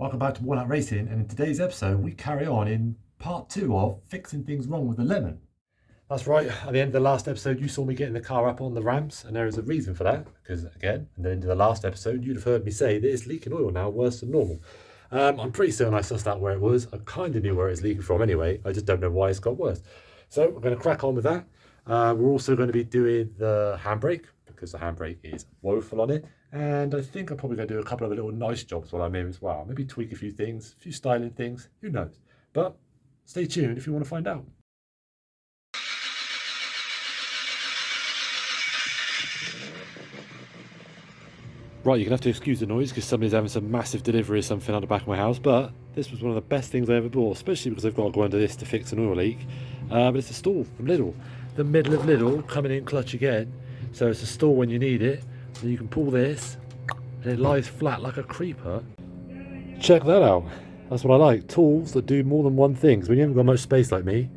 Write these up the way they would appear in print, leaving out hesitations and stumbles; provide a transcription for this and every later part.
Welcome back to Walnut Racing, and in today's episode we carry on in part 2 of fixing things wrong with the lemon. That's right, at the end of the last episode you saw me getting the car up on the ramps, and there is a reason for that, because again, at the end of the last episode you'd have heard me say that it's leaking oil now worse than normal. I'm pretty certain I sussed out where it was. I kind of knew where it's leaking from anyway, I just don't know why it's got worse. So we're going to crack on with that. We're also going to be doing the handbrake, because the handbrake is woeful on it. And I think I'm probably going to do a couple of little nice jobs while I'm here as well. Maybe tweak a few things, a few styling things, who knows. But stay tuned if you want to find out. Right, you're going to have to excuse the noise because somebody's having some massive delivery or something out the back of my house. But this was one of the best things I ever bought, especially because I've got to go under this to fix an oil leak. But it's a stool from Lidl. The middle of Lidl, coming in clutch again. So it's a stool when you need it. And you can pull this and it lies flat like a creeper. Check that out. That's what I like. Tools that do more than one thing. Because when you haven't got much space like me,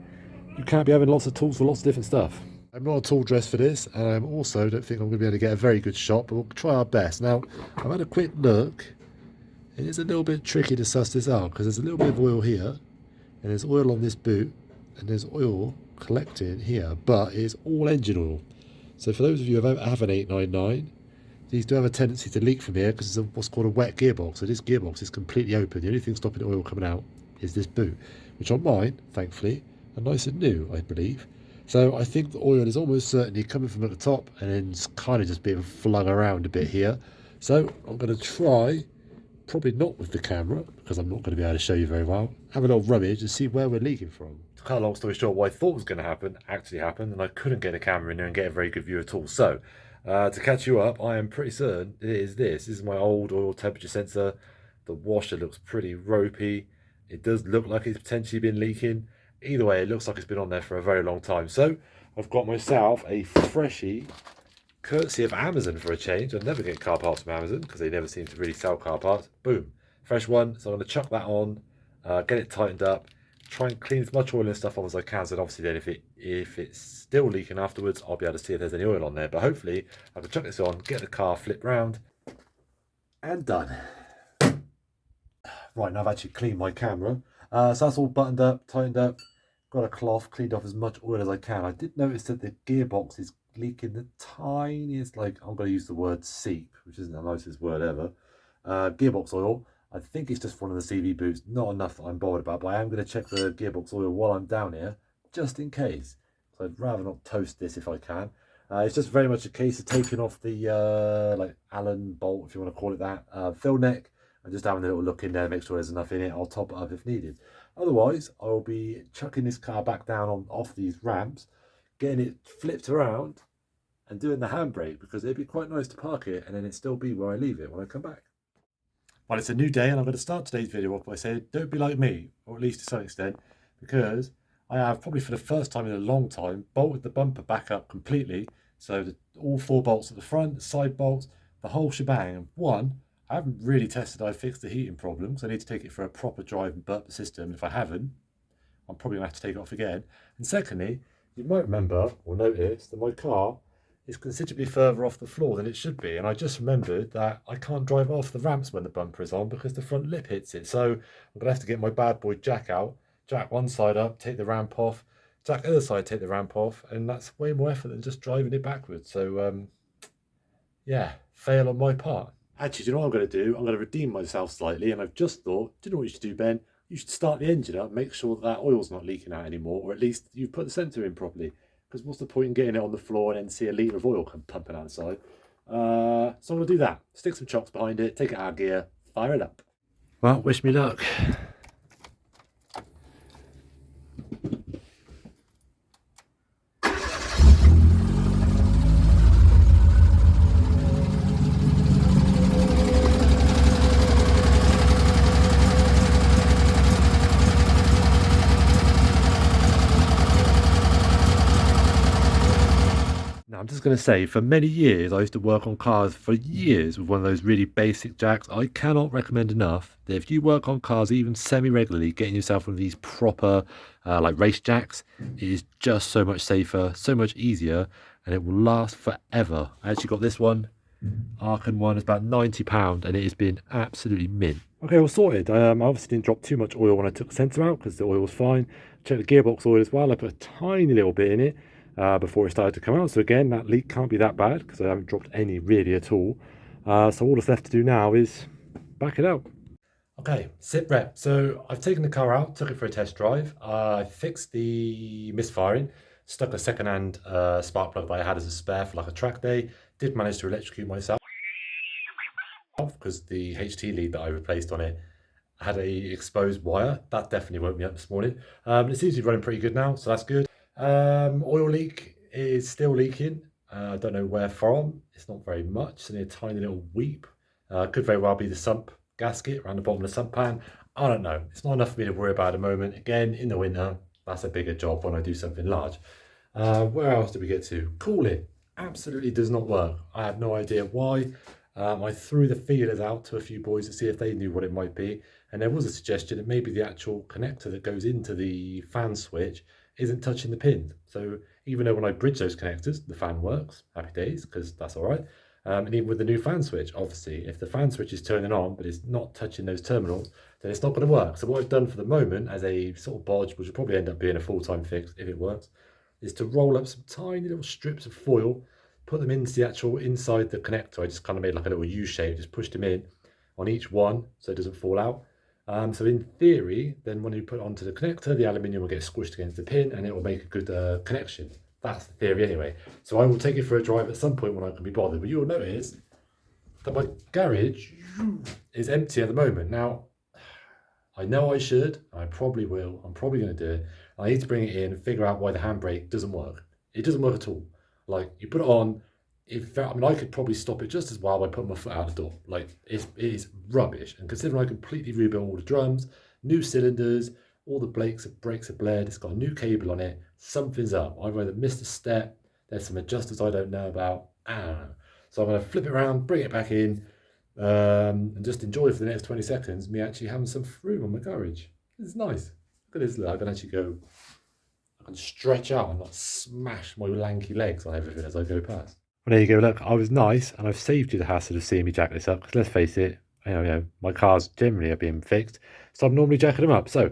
you can't be having lots of tools for lots of different stuff. I'm not at all dressed for this, and I also don't think I'm going to be able to get a very good shot, but we'll try our best. Now, I've had a quick look, and it's a little bit tricky to suss this out, because there's a little bit of oil here, and there's oil on this boot, and there's oil collected here, but it's all engine oil. So for those of you who have an 899, these do have a tendency to leak from here because it's what's called a wet gearbox. So this gearbox is completely open. The only thing stopping the oil coming out is this boot, which on mine, thankfully, are nice and new, I believe. So I think the oil is almost certainly coming from at the top and then kind of just being flung around a bit here. So I'm going to try, probably not with the camera, because I'm not going to be able to show you very well, have a little rummage and see where we're leaking from. To cut a long story short, what I thought was going to happen actually happened, and I couldn't get a camera in there and get a very good view at all. So to catch you up, I am pretty certain it is this. This is my old oil temperature sensor. The washer looks pretty ropey. It does look like it's potentially been leaking. Either way, it looks like it's been on there for a very long time. So I've got myself a freshie, courtesy of Amazon for a change. I never get car parts from Amazon because they never seem to really sell car parts. Boom, fresh one. So I'm going to chuck that on, get it tightened up, try and clean as much oil and stuff off as I can. So obviously then if it's still leaking afterwards, I'll be able to see if there's any oil on there. But hopefully I can chuck this on, get the car flipped round, and done. Right, now I've actually cleaned my camera. So that's all buttoned up, tightened up. Got a cloth, cleaned off as much oil as I can. I did notice that the gearbox is leaking the tiniest, like, I'm going to use the word seep, which isn't the nicest word ever. Gearbox oil. I think it's just one of the CV boots. Not enough that I'm bothered about, but I am going to check the gearbox oil while I'm down here, just in case. So I'd rather not toast this if I can. It's just very much a case of taking off the like Allen bolt, if you want to call it that, fill neck, and just having a little look in there, make sure there's enough in it. I'll top it up if needed. Otherwise, I'll be chucking this car back down off these ramps, getting it flipped around, and doing the handbrake, because it'd be quite nice to park it and then it still be where I leave it when I come back. Well, it's a new day, and I'm going to start today's video off by saying, don't be like me, or at least to some extent, because I have, probably for the first time in a long time, bolted the bumper back up completely. So all 4 bolts at the front, the side bolts, the whole shebang. And one, I haven't really tested I fixed the heating problem, because I need to take it for a proper drive and burp the system. If I haven't, I'm probably going to have to take it off again. And secondly, you might remember or notice that my car is considerably further off the floor than it should be. And I just remembered that I can't drive off the ramps when the bumper is on because the front lip hits it. So I'm going to have to get my bad boy jack out, jack one side up, take the ramp off, jack the other side, take the ramp off. And that's way more effort than just driving it backwards. So, yeah, fail on my part. Actually, do you know what I'm going to do? I'm going to redeem myself slightly, and I've just thought, do you know what you should do, Ben? You should start the engine up, make sure that oil's not leaking out anymore, or at least you've put the sensor in properly. Because what's the point in getting it on the floor and then see a litre of oil come pumping outside? So I'm going to do that. Stick some chocks behind it, take it out of gear, fire it up. Well, wish me luck. I'm just going to say, for many years, I used to work on cars for years with one of those really basic jacks. I cannot recommend enough that if you work on cars even semi-regularly, getting yourself one of these proper like race jacks is just so much safer, so much easier, and it will last forever. I actually got this one Arkan one is about £90 and it has been absolutely mint. Okay, all sorted. I obviously didn't drop too much oil when I took the centre out because the oil was fine. Checked the gearbox oil as well. I put a tiny little bit in it before it started to come out. So again, that leak can't be that bad because I haven't dropped any really at all. So all that's left to do now is back it out. Okay, sit rep. So I've taken the car out, took it for a test drive. I fixed the misfiring, stuck a second-hand spark plug that I had as a spare for like a track day. Did manage to electrocute myself because the HT lead that I replaced on it had a exposed wire. That definitely woke me up this morning. It seems to be running pretty good now, so that's good. Oil leak is still leaking. I don't know where from. It's not very much. It's only a tiny little weep. Could very well be the sump gasket around the bottom of the sump pan. I don't know. It's not enough for me to worry about at the moment. Again, in the winter, that's a bigger job when I do something large. Where else did we get to? Cooling absolutely does not work. I have no idea why. I threw the feelers out to a few boys to see if they knew what it might be, and there was a suggestion that maybe the actual connector that goes into the fan switch isn't touching the pin. So even though when I bridge those connectors, the fan works, happy days, because that's all right. And even with the new fan switch, obviously, if the fan switch is turning on but it's not touching those terminals, then it's not going to work. So what I've done for the moment as a sort of bodge, which will probably end up being a full-time fix if it works, is to roll up some tiny little strips of foil, put them into the actual inside the connector. I just kind of made like a little U shape, just pushed them in on each one so it doesn't fall out. So in theory, then when you put it onto the connector, the aluminium will get squished against the pin and it will make a good connection. That's the theory anyway. So I will take it for a drive at some point when I can be bothered. But you'll notice that my garage is empty at the moment. Now, I know I should, I probably will, I'm probably going to do it. I need to bring it in and figure out why the handbrake doesn't work. It doesn't work at all. Like, you put it on, I could probably stop it just as well by putting my foot out the door. Like, it is rubbish. And considering I completely rebuilt all the drums, new cylinders, all the brakes are bled, it's got a new cable on it, something's up. I've either missed a step, there's some adjusters I don't know about, I don't know. So I'm going to flip it around, bring it back in, and just enjoy for the next 20 seconds me actually having some fruit on my garage. It's nice. Look at this, I can actually go, I can stretch out and not smash my lanky legs on everything as I go past. Well, there you go. Look, I was nice and I've saved you the hassle of seeing me jack this up because let's face it, my cars generally are being fixed, so I'm normally jacking them up. So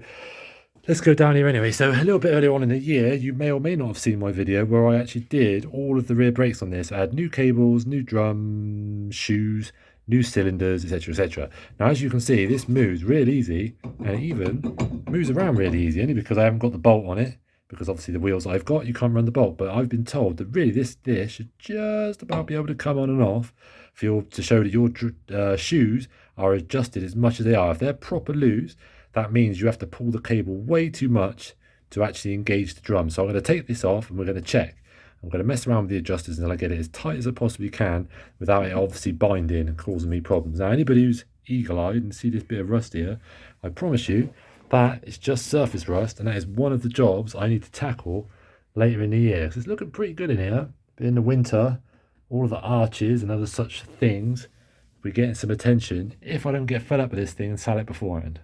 let's go down here anyway. So a little bit earlier on in the year, you may or may not have seen my video where I actually did all of the rear brakes on this. I had new cables, new drum shoes, new cylinders, etc, etc. Now, as you can see, this moves really easy and it even moves around really easy, only because I haven't got the bolt on it, because obviously the wheels I've got, you can't run the bolt. But I've been told that really this should just about be able to come on and off for you, to show that your shoes are adjusted as much as they are. If they're proper loose, that means you have to pull the cable way too much to actually engage the drum. So I'm going to take this off and we're going to check. I'm going to mess around with the adjusters until I get it as tight as I possibly can without it obviously binding and causing me problems. Now, anybody who's eagle-eyed and see this bit of rust here, I promise you that is just surface rust, and that is one of the jobs I need to tackle later in the year. Because it's looking pretty good in here, but in the winter, all of the arches and other such things will be getting some attention if I don't get fed up with this thing and sell it beforehand.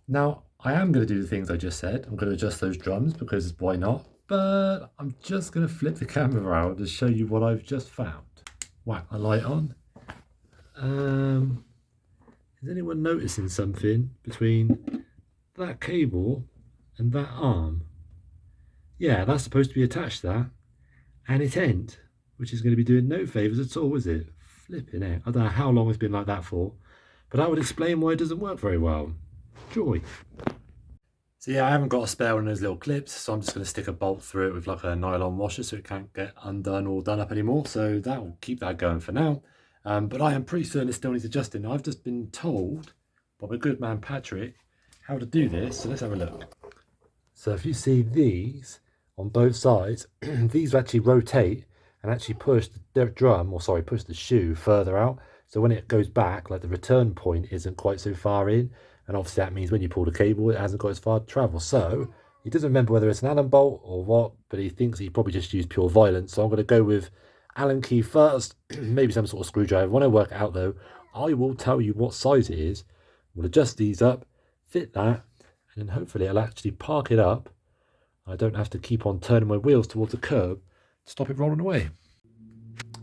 Now, I am going to do the things I just said. I'm going to adjust those drums because why not? But I'm just going to flip the camera around to show you what I've just found. Whack the light on. Is anyone noticing something between that cable and that arm? Yeah, that's supposed to be attached to that. And it ain't, which is going to be doing no favours at all, is it? Flipping it. I don't know how long it's been like that for, but that would explain why it doesn't work very well. Joy. So yeah, I haven't got a spare one of those little clips, so I'm just going to stick a bolt through it with like a nylon washer so it can't get undone or done up anymore. So that will keep that going for now. But I am pretty certain it still needs adjusting. I've just been told by my good man Patrick how to do this, so let's have a look. So if you see these on both sides, these actually rotate and actually push the drum, or sorry, push the shoe further out. So when it goes back, like the return point isn't quite so far in. And obviously that means when you pull the cable, it hasn't got as far to travel. So he doesn't remember whether it's an Allen bolt or what, but he thinks he probably just used pure violence. So I'm going to go with Allen key first, maybe some sort of screwdriver. When I work it out though, I will tell you what size it is. We'll adjust these up, fit that, and then hopefully I'll actually park it up. I don't have to keep on turning my wheels towards the curb to stop it rolling away.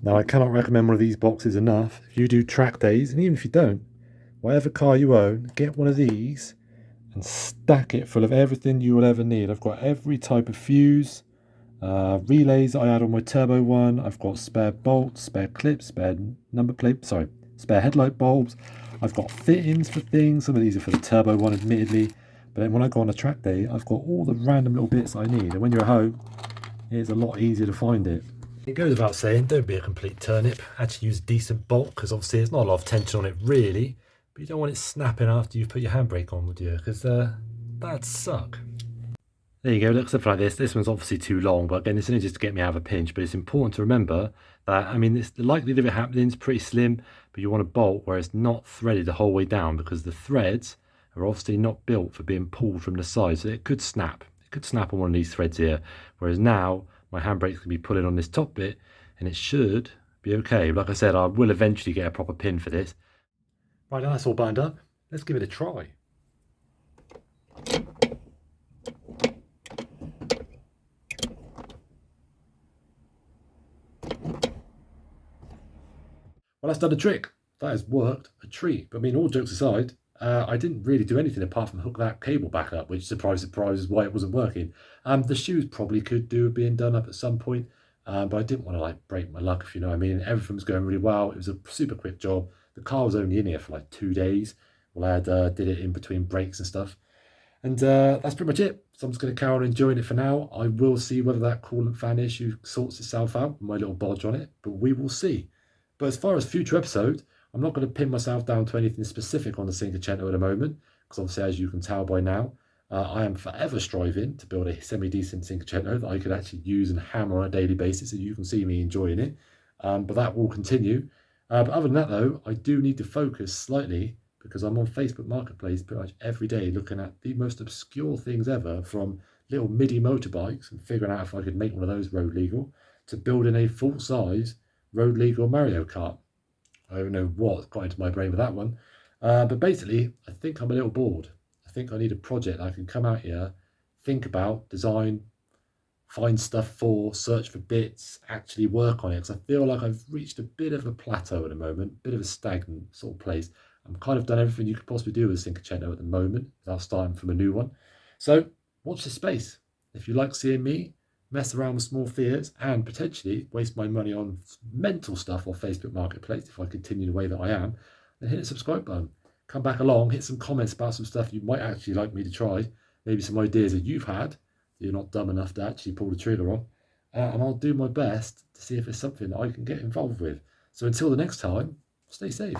Now, I cannot recommend one of these boxes enough. If you do track days, and even if you don't, whatever car you own, get one of these and stack it full of everything you will ever need. I've got every type of fuse, relays I had on my turbo one. I've got spare bolts, spare clips, spare number plate, spare headlight bulbs. I've got fittings for things. Some of these are for the turbo one, admittedly. But then when I go on a track day, I've got all the random little bits I need. And when you're at home, it's a lot easier to find it. It goes without saying, don't be a complete turnip. Actually use a decent bolt, because obviously there's not a lot of tension on it really. But you don't want it snapping after you've put your handbrake on, would you? Because that'd suck. There you go, looks something like this. This one's obviously too long, but again, it's only just to get me out of a pinch. But it's important to remember that, I mean, the likelihood of it happening is pretty slim, but you want a bolt where it's not threaded the whole way down, because the threads are obviously not built for being pulled from the side. So it could snap. It could snap on one of these threads here. Whereas now, my handbrake's going to be pulling on this top bit, and it should be okay. Like I said, I will eventually get a proper pin for this. Right, now that's all bound up. Let's give it a try. Well, that's done the trick. That has worked a treat. But I mean, all jokes aside, I didn't really do anything apart from hook that cable back up, which, surprise, surprise, is why it wasn't working. The shoes probably could do with being done up at some point, but I didn't want to like break my luck, if you know what I mean. Everything was going really well. It was a super quick job. The car was only in here for like 2 days. Well, I did it in between breaks and stuff. And that's pretty much it. So I'm just going to carry on enjoying it for now. I will see whether that coolant fan issue sorts itself out with my little bodge on it, but we will see. But as far as future episodes, I'm not going to pin myself down to anything specific on the Cinquecento at the moment, because obviously, as you can tell by now, I am forever striving to build a semi-decent Cinquecento that I could actually use and hammer on a daily basis, so you can see me enjoying it. But that will continue. But other than that, though, I do need to focus slightly, because I'm on Facebook Marketplace pretty much every day looking at the most obscure things ever, from little MIDI motorbikes and figuring out if I could make one of those road legal, to building a full-size road legal Mario Kart. I don't know what got into my brain with that one. But basically, I think I'm a little bored. I think I need a project that I can come out here, think about, design, find stuff for, search for bits, actually work on it. Because I feel like I've reached a bit of a plateau at the moment, a bit of a stagnant sort of place. I've kind of done everything you could possibly do with Cinquecento at the moment without starting from a new one. So watch this space. If you like seeing me mess around with small fears and potentially waste my money on mental stuff on Facebook Marketplace, if I continue the way that I am, then hit the subscribe button. Come back along, hit some comments about some stuff you might actually like me to try, maybe some ideas that you've had that you're not dumb enough to actually pull the trigger on, and I'll do my best to see if it's something that I can get involved with. So until the next time, stay safe.